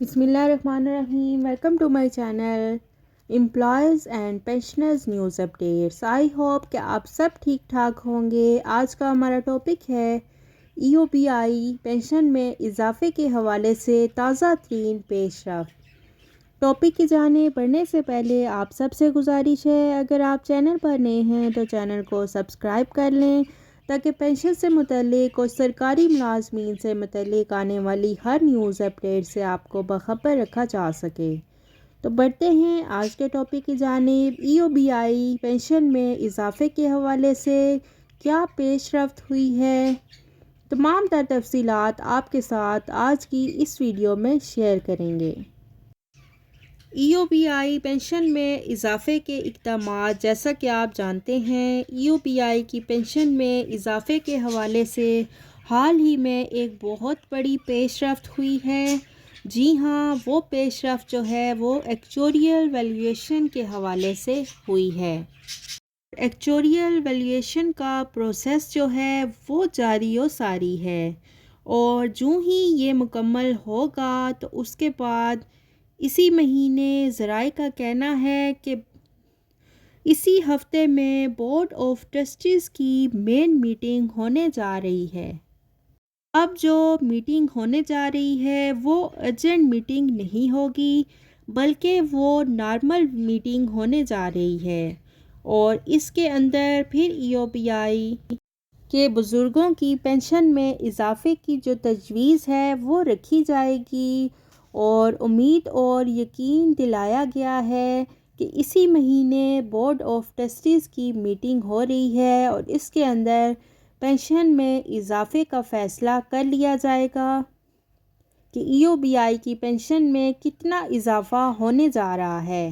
بسم اللہ الرحمن الرحیم. Welcome to my channel employees and pensioners news updates. I hope کہ آپ سب ٹھیک ٹھاک ہوں گے. آج کا ہمارا ٹاپک ہے EOPI پینشن میں اضافے کے حوالے سے تازہ ترین پیش رفت. ٹاپک کی جانب بڑھنے سے پہلے آپ سب سے گزارش ہے، اگر آپ چینل پر نئے ہیں تو چینل کو سبسکرائب کر لیں تاکہ پینشن سے متعلق اور سرکاری ملازمین سے متعلق آنے والی ہر نیوز اپڈیٹ سے آپ کو باخبر رکھا جا سکے. تو بڑھتے ہیں آج کے ٹاپک کی جانب. EOPI پینشن میں اضافے کے حوالے سے کیا پیش رفت ہوئی ہے، تمام تر تفصیلات آپ کے ساتھ آج کی اس ویڈیو میں شیئر کریں گے. EOPI پینشن میں اضافے کے اقدامات. جیسا کہ آپ جانتے ہیں، EOPI کی پینشن میں اضافے کے حوالے سے حال ہی میں ایک بہت بڑی پیش رفت ہوئی ہے. جی ہاں، وہ پیش رفت جو ہے وہ ایکچوریل ویلیویشن کے حوالے سے ہوئی ہے. ایکچوریل ویلیویشن کا پروسیس جو ہے وہ جاری و ساری ہے، اور جو ہی یہ مکمل ہوگا تو اس کے بعد اسی مہینے ذرائع کا کہنا ہے کہ اسی ہفتے میں بورڈ آف ٹرسٹیز کی مین میٹنگ ہونے جا رہی ہے. اب جو میٹنگ ہونے جا رہی ہے وہ ارجنٹ میٹنگ نہیں ہوگی، بلکہ وہ نارمل میٹنگ ہونے جا رہی ہے، اور اس کے اندر پھر EOPI کے بزرگوں کی پینشن میں اضافے کی جو تجویز ہے وہ رکھی جائے گی. اور امید اور یقین دلایا گیا ہے کہ اسی مہینے بورڈ آف ٹرسٹیز کی میٹنگ ہو رہی ہے، اور اس کے اندر پینشن میں اضافے کا فیصلہ کر لیا جائے گا کہ EOPI کی پینشن میں کتنا اضافہ ہونے جا رہا ہے.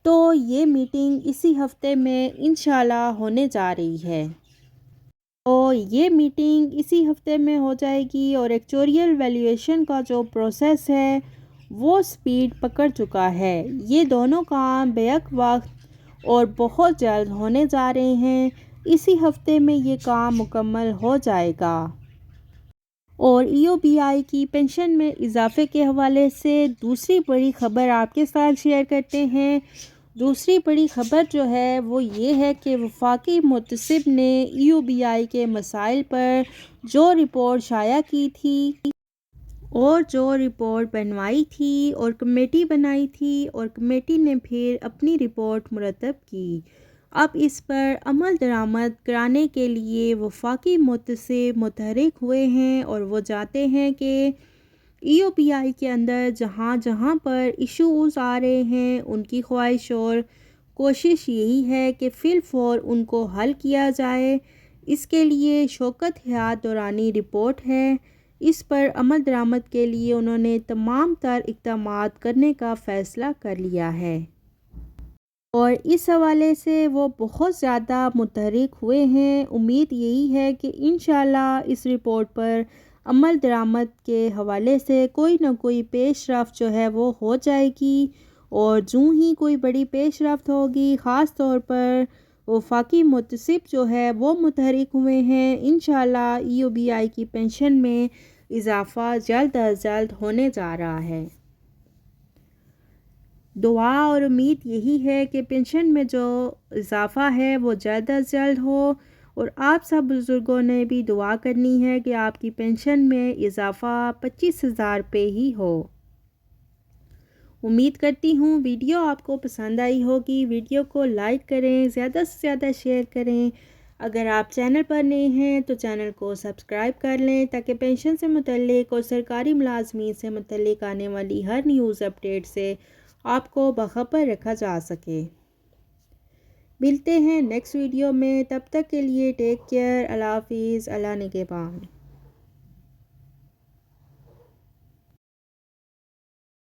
تو یہ میٹنگ اسی ہفتے میں انشاءاللہ ہونے جا رہی ہے، اور یہ میٹنگ اسی ہفتے میں ہو جائے گی. اور ایکچوریل ویلیویشن کا جو پروسیس ہے وہ سپیڈ پکڑ چکا ہے. یہ دونوں کام بیک وقت اور بہت جلد ہونے جا رہے ہیں. اسی ہفتے میں یہ کام مکمل ہو جائے گا. اور EOPI کی پینشن میں اضافے کے حوالے سے دوسری بڑی خبر آپ کے ساتھ شیئر کرتے ہیں. دوسری بڑی خبر جو ہے وہ یہ ہے کہ وفاقی محتسب نے EOPI کے مسائل پر جو رپورٹ شائع کی تھی اور جو رپورٹ بنوائی تھی اور کمیٹی بنائی تھی، اور کمیٹی نے پھر اپنی رپورٹ مرتب کی. اب اس پر عمل درآمد کرانے کے لیے وفاقی محتسب متحرک ہوئے ہیں، اور وہ چاہتے ہیں کہ EOPI کے اندر جہاں جہاں پر ایشوز آ رہے ہیں ان کی خواہش اور کوشش یہی ہے کہ فی الفور ان کو حل کیا جائے. اس کے لیے شوکت حیات دورانی رپورٹ ہے. اس پر عمل درآمد کے لیے انہوں نے تمام تر اقدامات کرنے کا فیصلہ کر لیا ہے، اور اس حوالے سے وہ بہت زیادہ متحرک ہوئے ہیں. امید یہی ہے کہ انشاءاللہ اس رپورٹ پر عمل درآمد کے حوالے سے کوئی نہ کوئی پیش رفت جو ہے وہ ہو جائے گی. اور جو ہی کوئی بڑی پیش رفت ہوگی، خاص طور پر وفاقی محتسب جو ہے وہ متحرک ہوئے ہیں، انشاءاللہ EOPI کی پینشن میں اضافہ جلد از جلد ہونے جا رہا ہے. دعا اور امید یہی ہے کہ پینشن میں جو اضافہ ہے وہ جلد از جلد ہو، اور آپ سب بزرگوں نے بھی دعا کرنی ہے کہ آپ کی پینشن میں اضافہ 25,000 روپے ہی ہو. امید کرتی ہوں ویڈیو آپ کو پسند آئی ہوگی. ویڈیو کو لائک کریں، زیادہ سے زیادہ شیئر کریں. اگر آپ چینل پر نئے ہیں تو چینل کو سبسکرائب کر لیں تاکہ پینشن سے متعلق اور سرکاری ملازمین سے متعلق آنے والی ہر نیوز اپڈیٹ سے آپ کو باخبر رکھا جا سکے. ملتے ہیں نیکسٹ ویڈیو میں، تب تک کے لیے ٹیک کیئر. اللہ حافظ. اللہ نگہبان.